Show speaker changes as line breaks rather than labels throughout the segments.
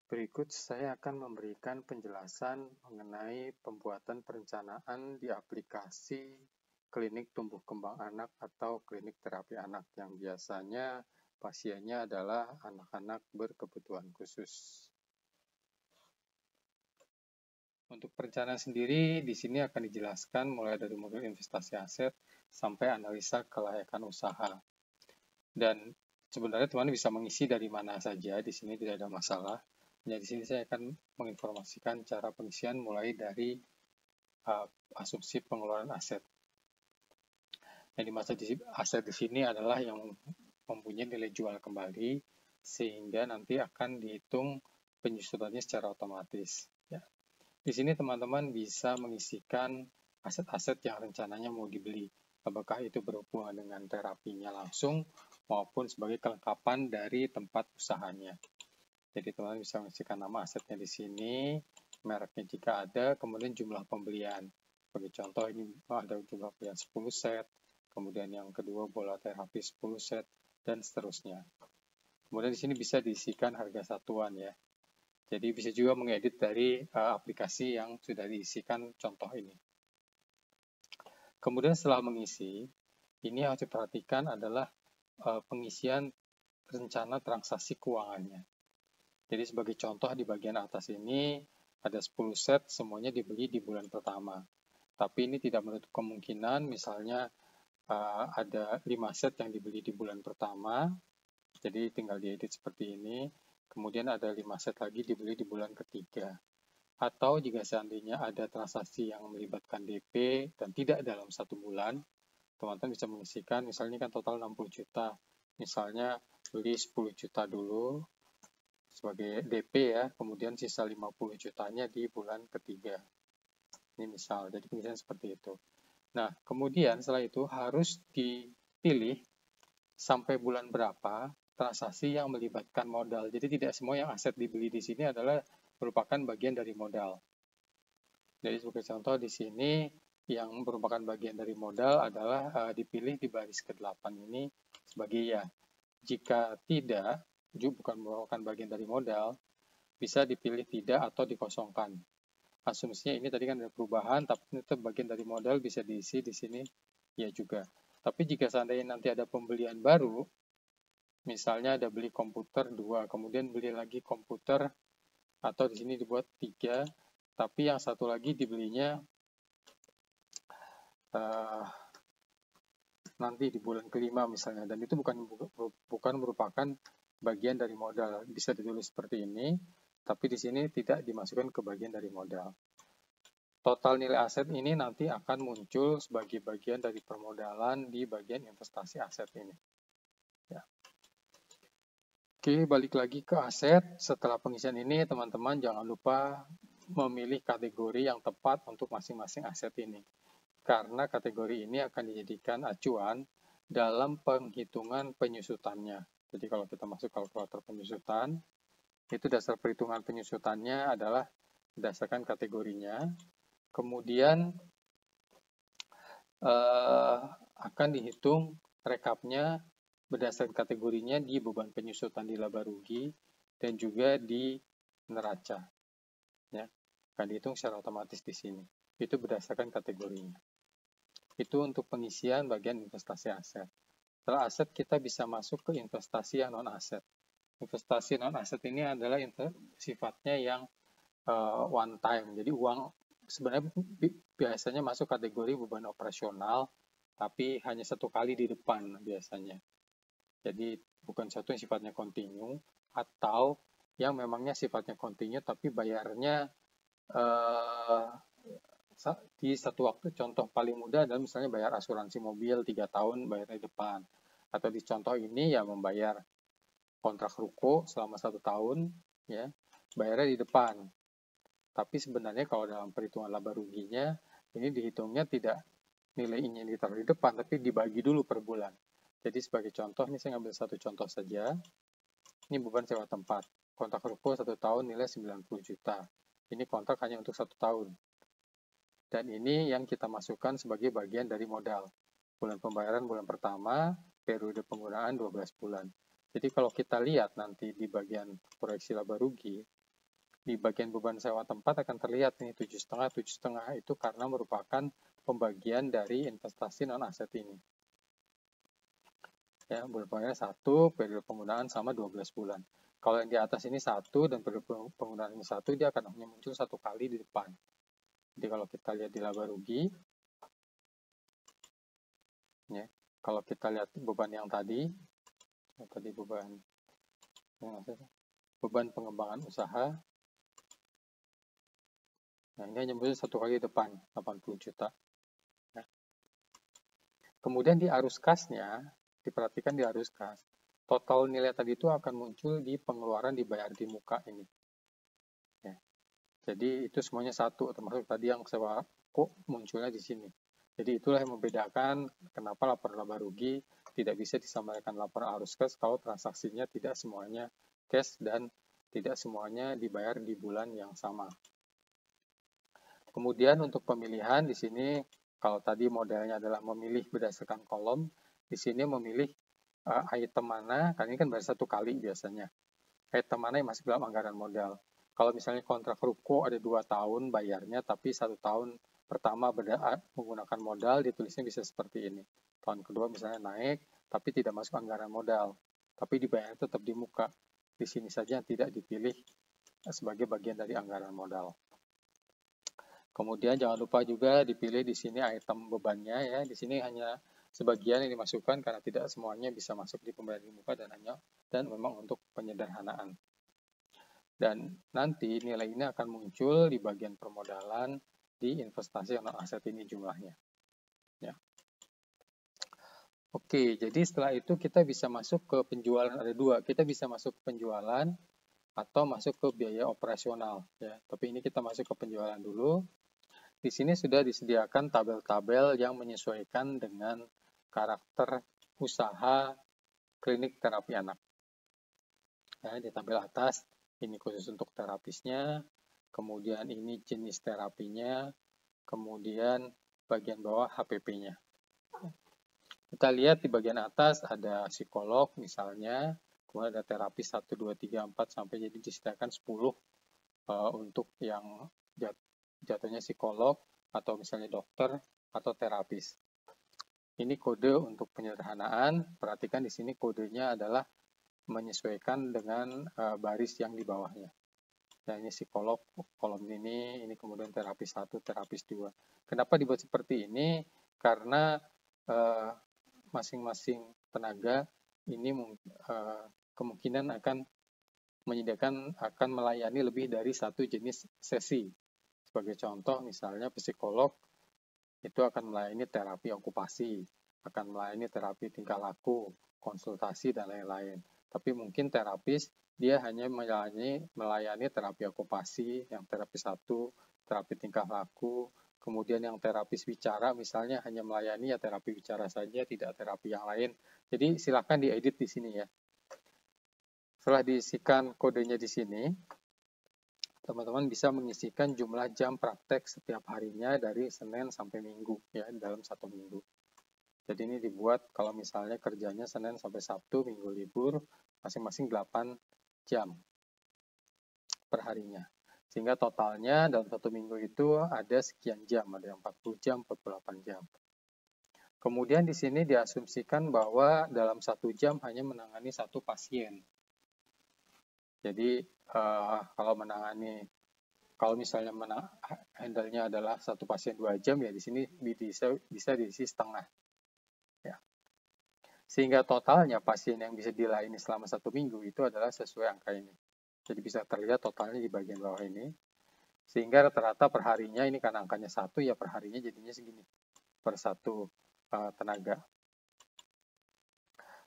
Berikut saya akan memberikan penjelasan mengenai pembuatan perencanaan di aplikasi klinik tumbuh kembang anak atau klinik terapi anak yang biasanya pasiennya adalah anak-anak berkebutuhan khusus. Untuk perencanaan sendiri di sini akan dijelaskan mulai dari model investasi aset sampai analisa kelayakan usaha. Dan sebenarnya teman bisa mengisi dari mana saja, di sini tidak ada masalah. Jadi di sini saya akan menginformasikan cara pengisian mulai dari asumsi pengeluaran aset. Yang dimaksud aset di sini adalah yang mempunyai nilai jual kembali, sehingga nanti akan dihitung penyusutannya secara otomatis. Ya. Di sini teman-teman bisa mengisikan aset-aset yang rencananya mau dibeli, apakah itu berhubungan dengan terapinya langsung maupun sebagai kelengkapan dari tempat usahanya. Jadi teman-teman bisa mengisikan nama asetnya di sini, mereknya jika ada, kemudian jumlah pembelian. Sebagai contoh ini ada jumlah pembelian 10 set, kemudian yang kedua bola terapi 10 set, dan seterusnya. Kemudian di sini bisa diisikan harga satuan ya. Jadi bisa juga mengedit dari aplikasi yang sudah diisikan contoh ini. Kemudian setelah mengisi, ini yang harus diperhatikan adalah pengisian rencana transaksi keuangannya. Jadi sebagai contoh di bagian atas ini ada 10 set semuanya dibeli di bulan pertama. Tapi ini tidak menutup kemungkinan misalnya ada 5 set yang dibeli di bulan pertama. Jadi tinggal diedit seperti ini. Kemudian ada 5 set lagi dibeli di bulan ketiga. Atau jika seandainya ada transaksi yang melibatkan DP dan tidak dalam 1 bulan, teman-teman bisa mengisikan, misalnya ini kan total 60 juta. Misalnya beli 10 juta dulu sebagai DP ya, kemudian sisa 50 jutanya di bulan ketiga. Ini misal, jadi pengisian seperti itu. Nah, kemudian setelah itu harus dipilih sampai bulan berapa transaksi yang melibatkan modal. Jadi tidak semua yang aset dibeli di sini adalah merupakan bagian dari modal. Jadi sebagai contoh di sini yang merupakan bagian dari modal adalah dipilih di baris ke-8 ini sebagai ya. Jika tidak, bukan merupakan bagian dari modal, bisa dipilih tidak atau dikosongkan. Asumsinya ini tadi kan ada perubahan, tapi itu bagian dari modal bisa diisi di sini ya juga. Tapi jika seandainya nanti ada pembelian baru, misalnya ada beli komputer 2, kemudian beli lagi komputer, atau di sini dibuat 3, tapi yang satu lagi dibelinya nanti di bulan kelima misalnya, dan itu bukan merupakan bagian dari modal. Bisa ditulis seperti ini, tapi di sini tidak dimasukkan ke bagian dari modal. Total nilai aset ini nanti akan muncul sebagai bagian dari permodalan di bagian investasi aset ini. Ya. Oke, balik lagi ke aset. Setelah pengisian ini, teman-teman jangan lupa memilih kategori yang tepat untuk masing-masing aset ini. Karena kategori ini akan dijadikan acuan dalam penghitungan penyusutannya. Jadi kalau kita masuk kalkulator penyusutan, itu dasar perhitungan penyusutannya adalah berdasarkan kategorinya. Kemudian akan dihitung rekapnya berdasarkan kategorinya di beban penyusutan di laba rugi dan juga di neraca. Ya, akan dihitung secara otomatis di sini. Itu berdasarkan kategorinya. Itu untuk pengisian bagian investasi aset. Setelah aset kita bisa masuk ke investasi yang non aset. Investasi non aset ini adalah sifatnya yang one time. Jadi uang sebenarnya biasanya masuk kategori beban operasional, tapi hanya satu kali di depan biasanya. Jadi bukan satu yang sifatnya kontinu, atau yang memangnya sifatnya kontinu tapi bayarnya di satu waktu. Contoh paling mudah adalah misalnya bayar asuransi mobil 3 tahun bayar di depan. Atau di contoh ini ya membayar kontrak ruko selama 1 tahun, ya bayarnya di depan. Tapi sebenarnya kalau dalam perhitungan laba ruginya, ini dihitungnya tidak nilai ini ditaruh di depan, tapi dibagi dulu per bulan. Jadi sebagai contoh, ini saya ngambil satu contoh saja. Ini beban sewa tempat. Kontrak ruko 1 tahun nilai 90 juta. Ini kontrak hanya untuk 1 tahun. Dan ini yang kita masukkan sebagai bagian dari modal. Bulan pembayaran bulan pertama, periode penggunaan 12 bulan. Jadi kalau kita lihat nanti di bagian proyeksi laba rugi, di bagian beban sewa tempat akan terlihat nih 7,5 itu karena merupakan pembagian dari investasi non aset ini. Ya, bulan-bulannya 1, periode penggunaan sama 12 bulan. Kalau yang di atas ini 1 dan periode penggunaan ini 1, dia akan hanya muncul 1 kali di depan. Jadi kalau kita lihat di laba rugi, ya, kalau kita lihat beban yang tadi beban pengembangan usaha, nah ini hanya muncul 1 kali di depan, 80 juta. Ya. Kemudian di arus kasnya, diperhatikan di arus kas, total nilai tadi itu akan muncul di pengeluaran dibayar di muka ini. Ya. Jadi itu semuanya satu, termasuk tadi yang sewa kok munculnya di sini. Jadi itulah yang membedakan kenapa laporan laba rugi tidak bisa disampaikan laporan arus kas kalau transaksinya tidak semuanya cash dan tidak semuanya dibayar di bulan yang sama. Kemudian untuk pemilihan di sini, kalau tadi modelnya adalah memilih berdasarkan kolom, di sini memilih item mana, karena ini kan baru 1 kali biasanya. Item mana yang masuk dalam anggaran modal. Kalau misalnya kontrak ruko ada 2 tahun bayarnya, tapi 1 tahun pertama menggunakan modal, ditulisnya bisa seperti ini. Tahun kedua misalnya naik, tapi tidak masuk anggaran modal, tapi dibayar tetap di muka. Di sini saja tidak dipilih sebagai bagian dari anggaran modal. Kemudian jangan lupa juga dipilih di sini item bebannya ya. Di sini hanya sebagian yang dimasukkan karena tidak semuanya bisa masuk di pembayaran di muka dan memang untuk penyederhanaan. Dan nanti nilai ini akan muncul di bagian permodalan di investasi non aset ini jumlahnya. Ya. Oke, jadi setelah itu kita bisa masuk ke penjualan, ada 2. Kita bisa masuk ke penjualan atau masuk ke biaya operasional. Ya. Tapi ini kita masuk ke penjualan dulu. Di sini sudah disediakan tabel-tabel yang menyesuaikan dengan karakter usaha klinik terapi anak. Ya, di tabel atas ini khusus untuk terapisnya, kemudian ini jenis terapinya, kemudian bagian bawah HPP-nya. Kita lihat di bagian atas ada psikolog misalnya, kemudian ada terapis 1, 2, 3, 4 sampai jadi disediakan 10 untuk yang jatuhnya psikolog atau misalnya dokter atau terapis. Ini kode untuk penyederhanaan. Perhatikan di sini kodenya adalah menyesuaikan dengan baris yang di bawahnya. Nah, ini psikolog kolom ini kemudian terapis 1, terapis 2. Kenapa dibuat seperti ini? Karena masing-masing tenaga ini kemungkinan akan melayani lebih dari 1 jenis sesi. Sebagai contoh, misalnya psikolog itu akan melayani terapi okupasi, akan melayani terapi tingkah laku, konsultasi, dan lain-lain. Tapi mungkin terapis, dia hanya melayani terapi okupasi, yang terapi 1, terapi tingkah laku, kemudian yang terapis bicara, misalnya hanya melayani ya terapi bicara saja, tidak terapi yang lain. Jadi silakan diedit di sini ya. Setelah diisikan kodenya di sini, teman-teman bisa mengisikan jumlah jam praktek setiap harinya dari Senin sampai Minggu ya dalam 1 minggu. Jadi ini dibuat kalau misalnya kerjanya Senin sampai Sabtu, Minggu libur, masing-masing 8 jam per harinya. Sehingga totalnya dalam 1 minggu itu ada sekian jam, ada yang 40 jam, 48 jam. Kemudian di sini diasumsikan bahwa dalam 1 jam hanya menangani 1 pasien. Jadi kalau misalnya handle-nya adalah 1 pasien 2 jam ya di sini bisa diisi setengah. Ya. Sehingga totalnya pasien yang bisa dilayani selama 1 minggu itu adalah sesuai angka ini. Jadi bisa terlihat totalnya di bagian bawah ini. Sehingga rata-rata per harinya ini karena angkanya 1 ya per harinya jadinya segini per 1 tenaga.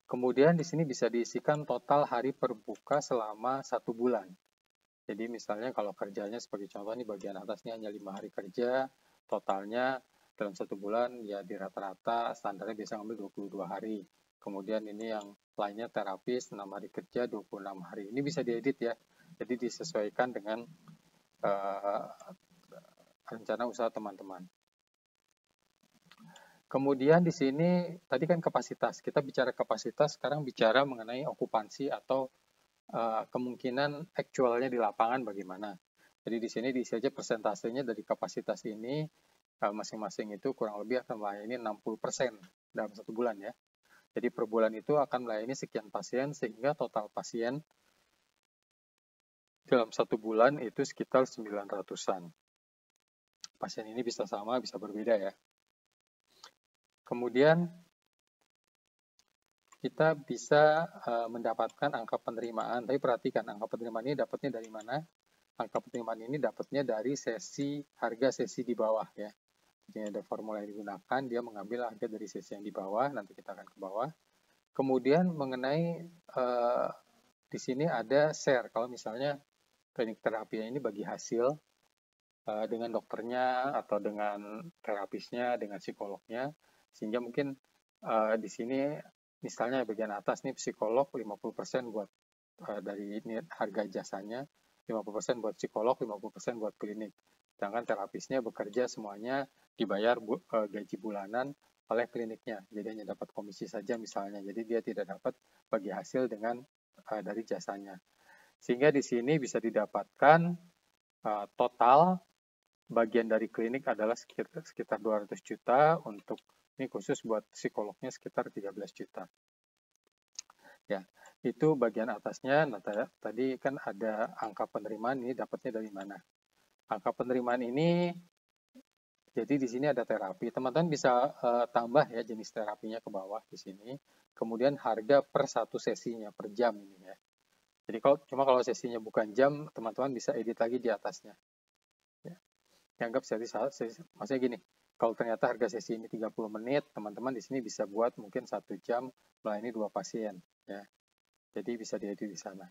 Kemudian di sini bisa diisikan total hari berbuka selama 1 bulan. Jadi misalnya kalau kerjanya sebagai contoh nih bagian atas ini hanya 5 hari kerja, totalnya dalam 1 bulan ya di rata-rata standarnya bisa ngambil 22 hari. Kemudian ini yang lainnya terapis 6 hari kerja, 26 hari. Ini bisa diedit ya. Jadi disesuaikan dengan rencana usaha teman-teman. Kemudian di sini tadi kan kapasitas. Kita bicara kapasitas, sekarang bicara mengenai okupansi atau kemungkinan aktualnya di lapangan bagaimana. Jadi di sini diisi aja persentasenya dari kapasitas ini, masing-masing itu kurang lebih akan melayani 60% dalam 1 bulan ya. Jadi per bulan itu akan melayani sekian pasien, sehingga total pasien dalam 1 bulan itu sekitar 900-an. Pasien ini bisa sama, bisa berbeda ya. Kemudian kita bisa mendapatkan angka penerimaan. Tapi perhatikan, angka penerimaan ini dapatnya dari mana? Angka penerimaan ini dapatnya dari harga sesi di bawah ya. Jadi ada formula yang digunakan, dia mengambil harga dari sesi yang di bawah, nanti kita akan ke bawah. Kemudian mengenai di sini ada share, kalau misalnya klinik terapi ini bagi hasil dengan dokternya atau dengan terapisnya, dengan psikolognya, sehingga mungkin di sini misalnya bagian atas nih psikolog 50% buat dari ini harga jasanya, 50% buat psikolog, 50% buat klinik. Sedangkan terapisnya bekerja semuanya dibayar gaji bulanan oleh kliniknya. Jadi hanya dapat komisi saja misalnya. Jadi dia tidak dapat bagi hasil dengan dari jasanya. Sehingga di sini bisa didapatkan total bagian dari klinik adalah sekitar 200 juta, untuk ini khusus buat psikolognya sekitar 13 juta. Ya, itu bagian atasnya. Nah, tadi kan ada angka penerimaan, ini dapatnya dari mana? Angka penerimaan ini, jadi di sini ada terapi. Teman-teman bisa tambah ya jenis terapinya ke bawah di sini. Kemudian harga per satu sesinya, per jam ini ya. Jadi kalau sesinya bukan jam, teman-teman bisa edit lagi di atasnya. Ya. Dianggap maksudnya gini, kalau ternyata harga sesi ini 30 menit, teman-teman di sini bisa buat mungkin 1 jam melayani 2 pasien ya. Jadi bisa diedit di sana.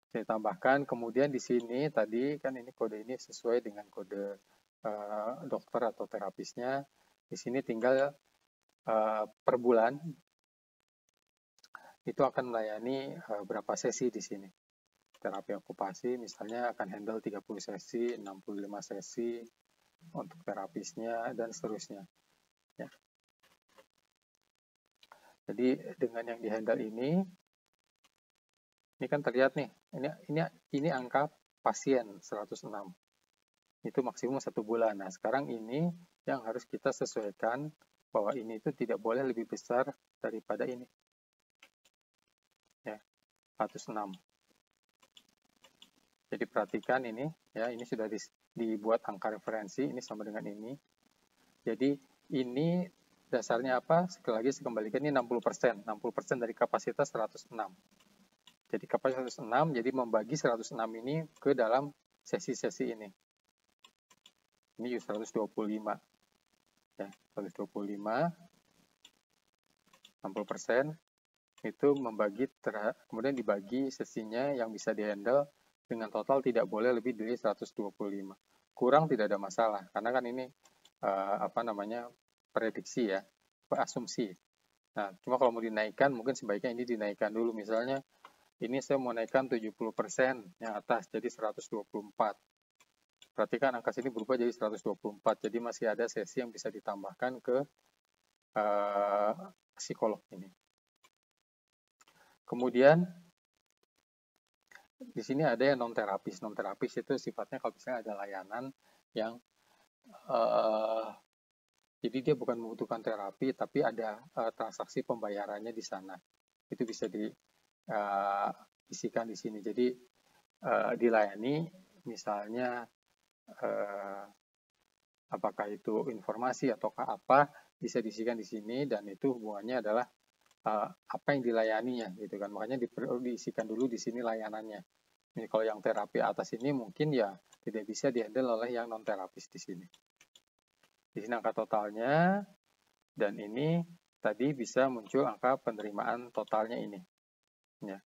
Saya tambahkan, kemudian di sini tadi kan ini kode ini sesuai dengan kode dokter atau terapisnya. Di sini tinggal per bulan itu akan melayani berapa sesi di sini. Terapi okupasi misalnya akan handle 30 sesi, 65 sesi untuk terapisnya dan seterusnya. Ya. Jadi dengan yang dihandle ini kan terlihat nih, ini angka pasien 106. Itu maksimum 1 bulan. Nah, sekarang ini yang harus kita sesuaikan bahwa ini itu tidak boleh lebih besar daripada ini. Ya, 106. Jadi perhatikan ini, ya ini sudah dibuat angka referensi, ini sama dengan ini. Jadi ini dasarnya apa? Sekali lagi saya kembalikan ini 60%. 60% dari kapasitas 106. Jadi kapasitas 106, jadi membagi 106 ini ke dalam sesi-sesi ini. Ini 125. Ya, 125. 60% itu kemudian dibagi sesinya yang bisa dihandle dengan total tidak boleh lebih dari 125. Kurang tidak ada masalah, karena kan ini prediksi ya, asumsi. Nah, cuma kalau mau dinaikkan, mungkin sebaiknya ini dinaikkan dulu. Misalnya, ini saya mau naikkan 70% yang atas, jadi 124. Perhatikan angka sini berubah jadi 124, jadi masih ada sesi yang bisa ditambahkan ke psikolog ini. Kemudian, di sini ada yang non-terapis. Non-terapis itu sifatnya kalau misalnya ada layanan yang jadi dia bukan membutuhkan terapi, tapi ada transaksi pembayarannya di sana. Itu bisa diisikan di sini. Jadi dilayani, misalnya apakah itu informasi ataukah apa, bisa diisikan di sini, dan itu hubungannya adalah apa yang dilayaninya gitu kan. Makanya perlu diisikan dulu di sini layanannya. Ini kalau yang terapi atas ini mungkin ya tidak bisa dihandle oleh yang non terapis di sini. Di sini angka totalnya, dan ini tadi bisa muncul angka penerimaan totalnya ini. Ya.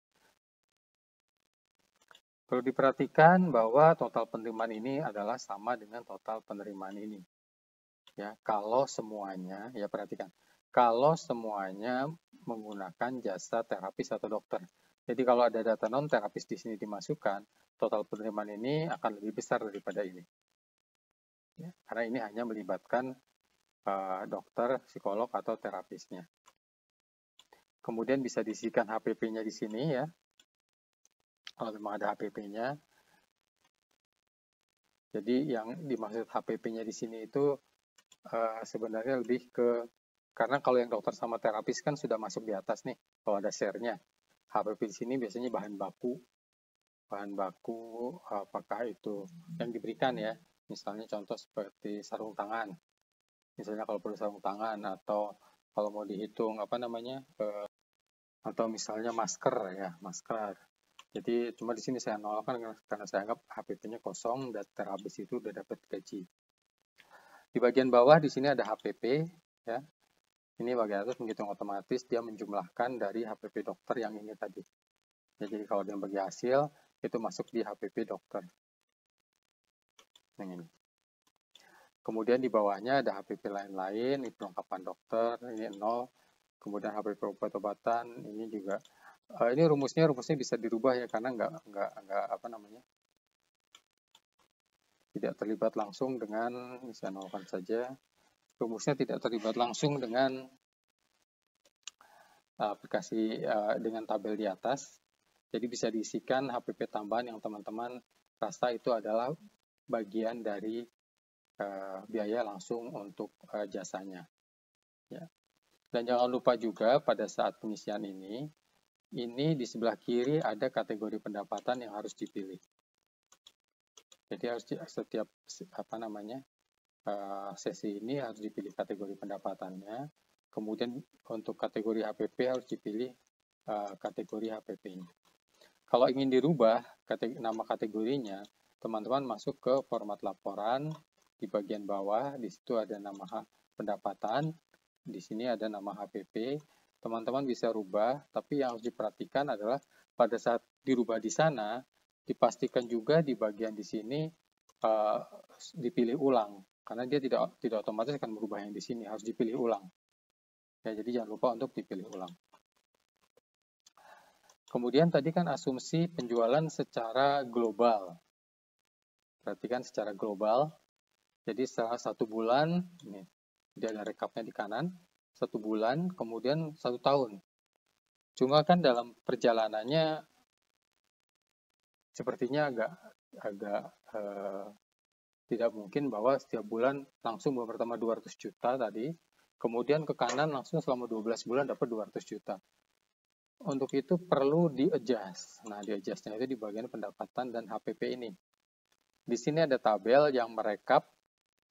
Perlu diperhatikan bahwa total penerimaan ini adalah sama dengan total penerimaan ini. Ya, kalau semuanya, ya perhatikan, kalau semuanya menggunakan jasa terapis atau dokter. Jadi kalau ada data non terapis di sini dimasukkan, total penerimaan ini akan lebih besar daripada ini. Ya, karena ini hanya melibatkan dokter, psikolog atau terapisnya. Kemudian bisa diisikan HPP-nya di sini ya. Kalau memang ada HPP-nya. Jadi yang dimaksud HPP-nya di sini itu sebenarnya lebih ke, karena kalau yang dokter sama terapis kan sudah masuk di atas nih, kalau ada share-nya. HPP di sini biasanya bahan baku apakah itu yang diberikan ya, misalnya contoh seperti sarung tangan, misalnya kalau perlu sarung tangan, atau kalau mau dihitung apa namanya, atau misalnya masker ya, masker. Jadi cuma di sini saya nolakkan karena saya anggap HPP-nya kosong dan terapis itu udah dapat gaji. Di bagian bawah di sini ada HPP ya. Ini bagian atas menghitung otomatis, dia menjumlahkan dari HPP dokter yang ini tadi. Ya, jadi kalau dia bagi hasil itu masuk di HPP dokter. Yang ini. Kemudian di bawahnya ada HPP lain-lain, ini perlengkapan dokter, ini 0. Kemudian HPP obat-obatan, ini juga. Ini rumusnya bisa dirubah ya, karena nggak apa namanya, tidak terlibat langsung dengan, bisa nolkan saja. Rumusnya tidak terlibat langsung dengan aplikasi dengan tabel di atas. Jadi bisa diisikan HPP tambahan yang teman-teman rasa itu adalah bagian dari biaya langsung untuk jasanya. Ya. Dan jangan lupa juga pada saat pengisian ini di sebelah kiri ada kategori pendapatan yang harus dipilih. Jadi harus setiap apa namanya sesi ini harus dipilih kategori pendapatannya. Kemudian untuk kategori HPP harus dipilih kategori HPP-nya. Kalau ingin dirubah nama kategorinya, teman-teman masuk ke format laporan di bagian bawah. Di situ ada nama pendapatan, di sini ada nama HPP. Teman-teman bisa rubah, tapi yang harus diperhatikan adalah pada saat dirubah di sana, dipastikan juga di bagian di sini dipilih ulang, karena dia tidak otomatis akan merubah yang di sini, harus dipilih ulang. Ya, jadi jangan lupa untuk dipilih ulang. Kemudian tadi kan asumsi penjualan secara global. Perhatikan secara global. Jadi setelah 1 bulan, ini dia ada rekapnya di kanan, 1 bulan, kemudian 1 tahun. Cuma kan dalam perjalanannya sepertinya agak tidak mungkin bahwa setiap bulan langsung bulan pertama 200 juta tadi, kemudian ke kanan langsung selama 12 bulan dapat 200 juta. Untuk itu perlu di-adjust. Nah, di-adjust-nya itu di bagian pendapatan dan HPP ini. Di sini ada tabel yang merekap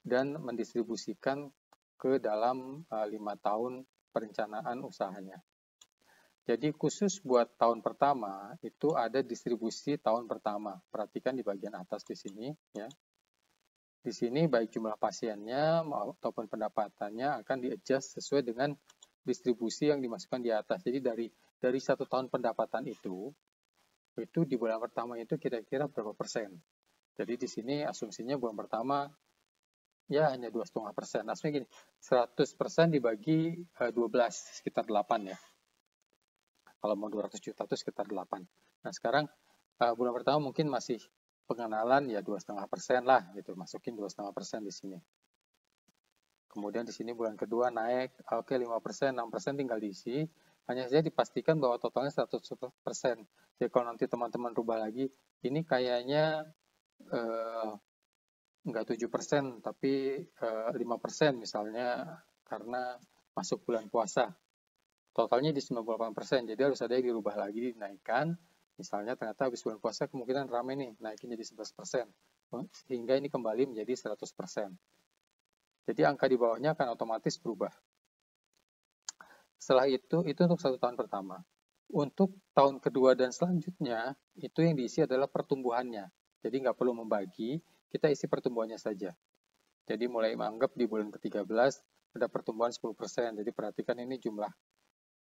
dan mendistribusikan ke dalam 5 tahun perencanaan usahanya. Jadi khusus buat tahun pertama itu ada distribusi tahun pertama. Perhatikan di bagian atas di sini ya. Di sini baik jumlah pasiennya maupun pendapatannya akan di-adjust sesuai dengan distribusi yang dimasukkan di atas. Jadi dari 1 tahun pendapatan itu di bulan pertama itu kira-kira berapa persen. Jadi di sini asumsinya bulan pertama ya hanya 2,5%. Asumsinya gini, 100% dibagi 12, sekitar 8 ya. Kalau mau 200 juta itu sekitar 8. Nah sekarang bulan pertama mungkin masih pengenalan ya 2,5% lah gitu, masukin 2,5% di sini. Kemudian di sini bulan kedua naik, oke 5%, 6% tinggal diisi. Hanya saja dipastikan bahwa totalnya 100%. Jadi kalau nanti teman-teman rubah lagi, ini kayaknya enggak 7%, tapi 5% misalnya karena masuk bulan puasa. Totalnya di 98%, jadi harus ada yang dirubah lagi, dinaikkan. Misalnya ternyata habis bulan puasa kemungkinan ramai nih, naikin jadi 11%. Sehingga ini kembali menjadi 100%. Jadi angka di bawahnya akan otomatis berubah. Setelah itu untuk 1 tahun pertama. Untuk tahun kedua dan selanjutnya, itu yang diisi adalah pertumbuhannya. Jadi nggak perlu membagi, kita isi pertumbuhannya saja. Jadi mulai menganggap di bulan ke-13 ada pertumbuhan 10%. Jadi perhatikan ini jumlah.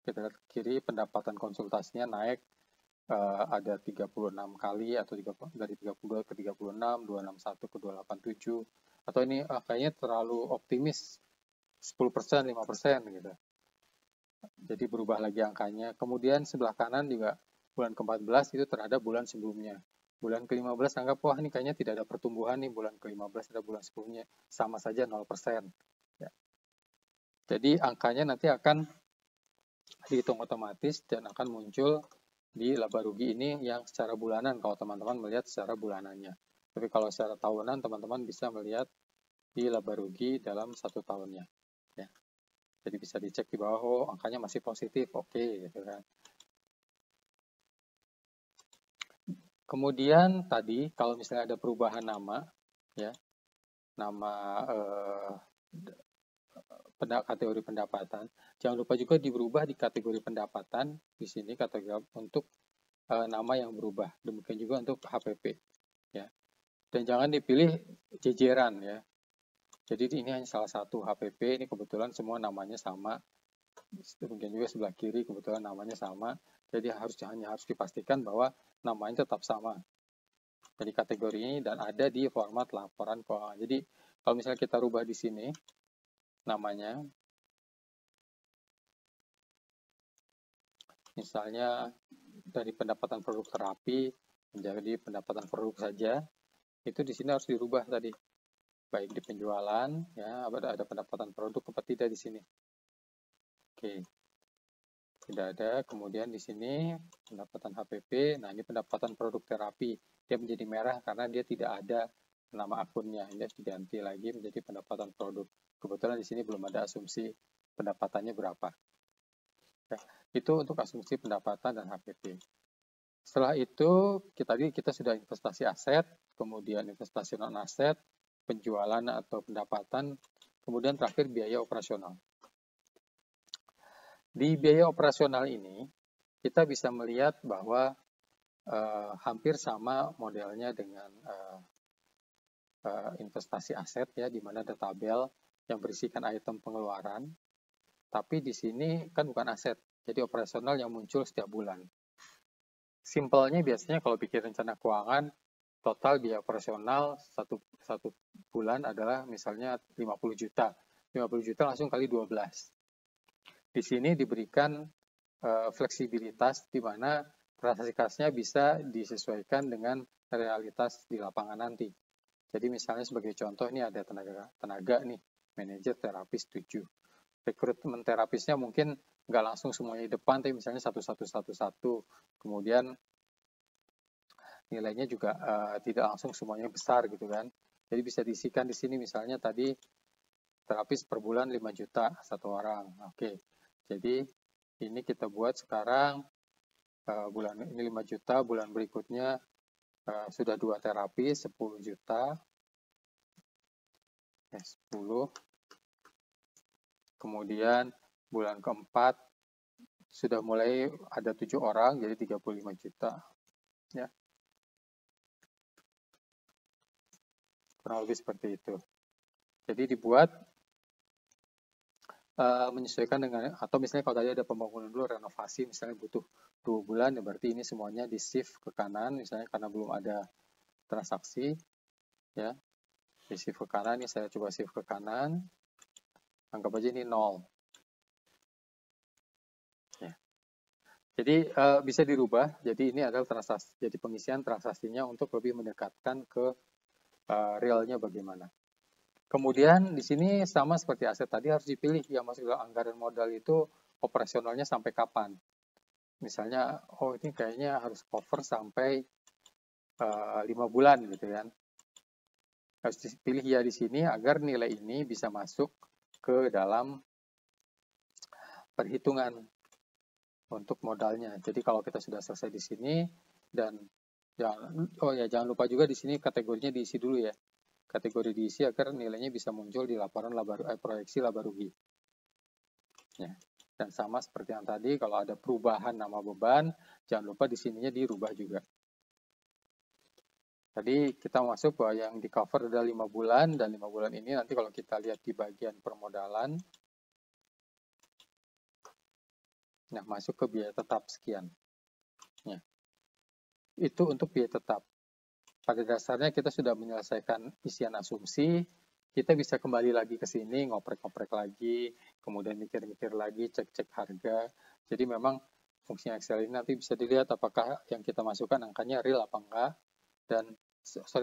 Kita lihat kiri pendapatan konsultasinya naik ada 36 kali atau dari 32 ke 36, 261 ke 287. Atau ini kayaknya terlalu optimis 10%, 5% gitu. Jadi berubah lagi angkanya. Kemudian sebelah kanan juga bulan ke-14 itu terhadap bulan sebelumnya. Bulan ke-15 anggap wah ini kayaknya tidak ada pertumbuhan nih, bulan ke-15 ada bulan sebelumnya. Sama saja 0%. Ya. Jadi angkanya nanti akan dihitung otomatis dan akan muncul di laba rugi ini yang secara bulanan kalau teman-teman melihat secara bulanannya. Tapi kalau secara tahunan, teman-teman bisa melihat di laba rugi dalam 1 tahunnya. Ya. Jadi bisa dicek di bawah, oh angkanya masih positif, oke, gitu kan. Kemudian tadi kalau misalnya ada perubahan nama, ya, nama kategori pendapatan, jangan lupa juga diubah di kategori pendapatan di sini kategori untuk nama yang berubah. Demikian juga untuk HPP, ya. Dan jangan dipilih jejeran, ya. Jadi ini hanya salah satu HPP, ini kebetulan semua namanya sama. Demikian juga sebelah kiri kebetulan namanya sama. Jadi hanya harus dipastikan bahwa namanya tetap sama. Jadi kategori ini dan ada di format laporan keuangan. Jadi kalau misalnya kita rubah di sini namanya, misalnya dari pendapatan produk terapi menjadi pendapatan produk saja, itu di sini harus dirubah tadi. Baik di penjualan, ya, ada pendapatan produk apa tidak di sini. Oke. Tidak ada. Kemudian di sini pendapatan HPP. Nah, ini pendapatan produk terapi. Dia menjadi merah karena dia tidak ada nama akunnya. Ini harus diganti lagi menjadi pendapatan produk. Kebetulan di sini belum ada asumsi pendapatannya berapa. Ya, itu untuk asumsi pendapatan dan HPP. Setelah itu, kita sudah investasi aset, kemudian investasi non-aset, penjualan atau pendapatan, kemudian terakhir biaya operasional. Di biaya operasional ini, kita bisa melihat bahwa hampir sama modelnya dengan investasi aset, ya, di mana ada tabel yang berisikan item pengeluaran. Tapi di sini kan bukan aset, jadi operasional yang muncul setiap bulan. Simpelnya biasanya kalau bikin rencana keuangan, total biaya operasional satu bulan adalah misalnya 50 juta. 50 juta langsung kali 12. Di sini diberikan fleksibilitas di mana transaksi kasnya bisa disesuaikan dengan realitas di lapangan nanti. Jadi misalnya sebagai contoh ini ada tenaga nih, manajer terapis 7. Rekrutmen terapisnya mungkin nggak langsung semuanya di depan, tapi misalnya satu. Kemudian nilainya juga tidak langsung semuanya besar gitu kan. Jadi bisa diisikan di sini misalnya tadi terapis per bulan 5 juta satu orang. Oke. Jadi ini kita buat sekarang bulan ini 5 juta, bulan berikutnya sudah 2 terapi 10 juta. Ya, 10. Kemudian bulan keempat sudah mulai ada 7 orang, jadi 35 juta. Ya. Kurang lebih seperti itu. Jadi dibuat menyesuaikan dengan, atau misalnya kalau tadi ada pembangunan dulu, renovasi, misalnya butuh 2 bulan, ya berarti ini semuanya di shift ke kanan, misalnya karena belum ada transaksi, ya. Di shift ke kanan, ini saya coba shift ke kanan, anggap aja ini 0. Ya. Jadi bisa dirubah, jadi ini adalah transaksi, jadi pengisian transaksinya untuk lebih mendekatkan ke realnya bagaimana. Kemudian di sini sama seperti aset tadi harus dipilih yang masuk dalam anggaran modal itu operasionalnya sampai kapan. Misalnya, oh ini kayaknya harus cover sampai 5 bulan gitu kan. Harus dipilih ya di sini agar nilai ini bisa masuk ke dalam perhitungan untuk modalnya. Jadi kalau kita sudah selesai di sini dan jangan lupa juga di sini kategorinya diisi dulu ya. Kategori diisi agar nilainya bisa muncul di laporan proyeksi laba rugi. Ya. Dan sama seperti yang tadi, kalau ada perubahan nama beban, jangan lupa di sininya dirubah juga. Tadi kita masuk bahwa yang di cover ada 5 bulan, dan 5 bulan ini nanti kalau kita lihat di bagian permodalan, nah masuk ke biaya tetap sekian. Ya. Itu untuk biaya tetap. Pada dasarnya kita sudah menyelesaikan isian asumsi, kita bisa kembali lagi ke sini, ngoprek-ngoprek lagi, kemudian mikir-mikir lagi, cek-cek harga. Jadi memang fungsi Excel ini nanti bisa dilihat apakah yang kita masukkan angkanya real apa enggak, dan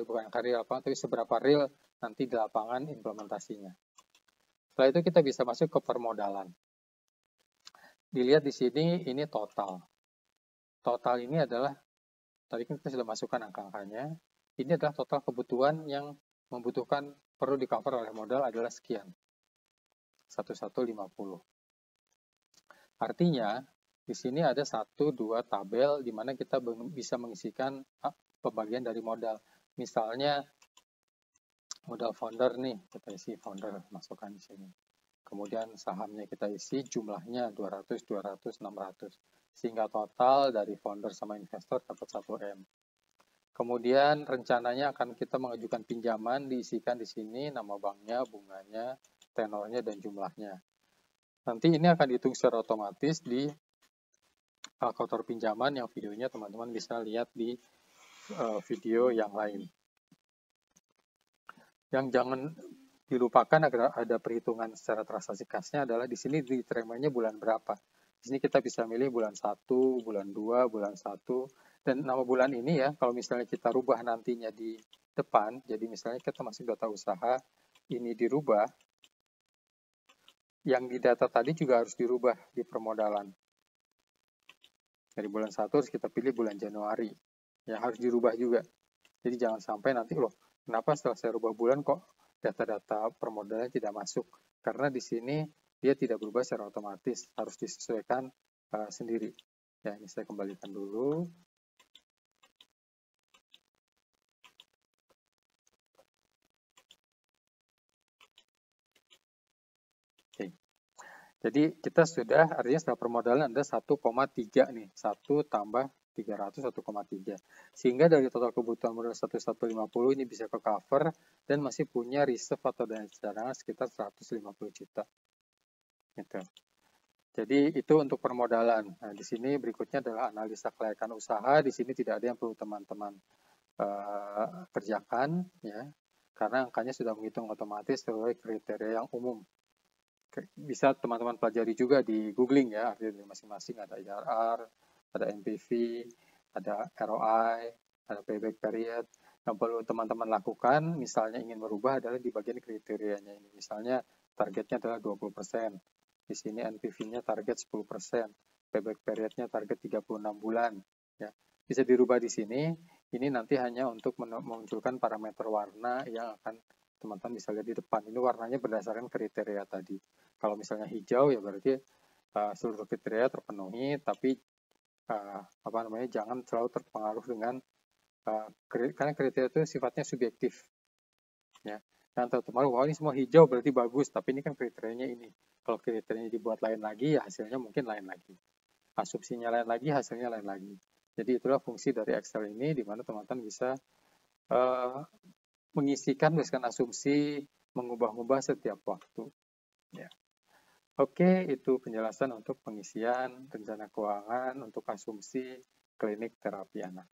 bukan angka real apa, tapi seberapa real nanti di lapangan implementasinya. Setelah itu kita bisa masuk ke permodalan. Dilihat di sini, ini total. Total ini adalah, tadi kan kita sudah masukkan angka-angkanya, ini adalah total kebutuhan yang membutuhkan perlu di-cover oleh modal adalah sekian. 1150. Artinya, di sini ada 1, 2 tabel di mana kita bisa mengisikan pembagian dari modal. Misalnya, modal founder nih, kita isi founder, masukkan di sini. Kemudian sahamnya kita isi jumlahnya 200, 200, 600. Sehingga total dari founder sama investor dapat 1M. Kemudian rencananya akan kita mengajukan pinjaman, diisikan di sini nama banknya, bunganya, tenornya, dan jumlahnya. Nanti ini akan dihitung secara otomatis di kalkulator pinjaman yang videonya teman-teman bisa lihat di video yang lain. Yang jangan dilupakan agar ada perhitungan secara transaksi kasnya adalah di sini diterimanya bulan berapa. Di sini kita bisa milih bulan 1, bulan 2, bulan 1. Dan nama bulan ini ya, kalau misalnya kita rubah nantinya di depan, jadi misalnya kita masuk data usaha, ini dirubah, yang di data tadi juga harus dirubah di permodalan. Dari bulan 1 harus kita pilih bulan Januari. Ya, harus dirubah juga. Jadi jangan sampai nanti, loh, kenapa setelah saya rubah bulan kok data-data permodalan tidak masuk? Karena di sini dia tidak berubah secara otomatis, harus disesuaikan sendiri. Ya, ini saya kembalikan dulu. Oke. Jadi kita sudah, artinya setelah permodalan ada 1,3 nih. 1 tambah 300, 1,3. Sehingga dari total kebutuhan modal 1150 ini bisa ke cover dan masih punya reserve atau dana cadangan sekitar 150 juta. Gitu. Jadi itu untuk permodalan. Nah, di sini berikutnya adalah analisa kelayakan usaha. Di sini tidak ada yang perlu teman-teman kerjakan, ya, karena angkanya sudah menghitung otomatis sesuai kriteria yang umum. Bisa teman-teman pelajari juga di googling ya, artinya masing-masing ada IRR, ada NPV, ada ROI, ada payback period. Yang perlu teman-teman lakukan, misalnya ingin merubah adalah di bagian kriterianya ini. Misalnya targetnya adalah 20%. Di sini NPV-nya target 10%. Payback period-nya target 36 bulan. Ya. Bisa dirubah di sini. Ini nanti hanya untuk memunculkan parameter warna yang akan teman-teman bisa lihat di depan. Ini warnanya berdasarkan kriteria tadi. Kalau misalnya hijau ya berarti seluruh kriteria terpenuhi, tapi jangan terlalu terpengaruh dengan karena kriteria itu sifatnya subjektif. Ya. Yang terpengaruh, wah ini semua hijau berarti bagus, tapi ini kan kriterianya ini. Kalau kriterianya dibuat lain lagi, ya hasilnya mungkin lain lagi. Asumsinya lain lagi, hasilnya lain lagi. Jadi itulah fungsi dari Excel ini, di mana teman-teman bisa mengisikan berdasarkan asumsi, mengubah-ubah setiap waktu. Ya. Oke, itu penjelasan untuk pengisian rencana keuangan untuk asumsi klinik terapi anak.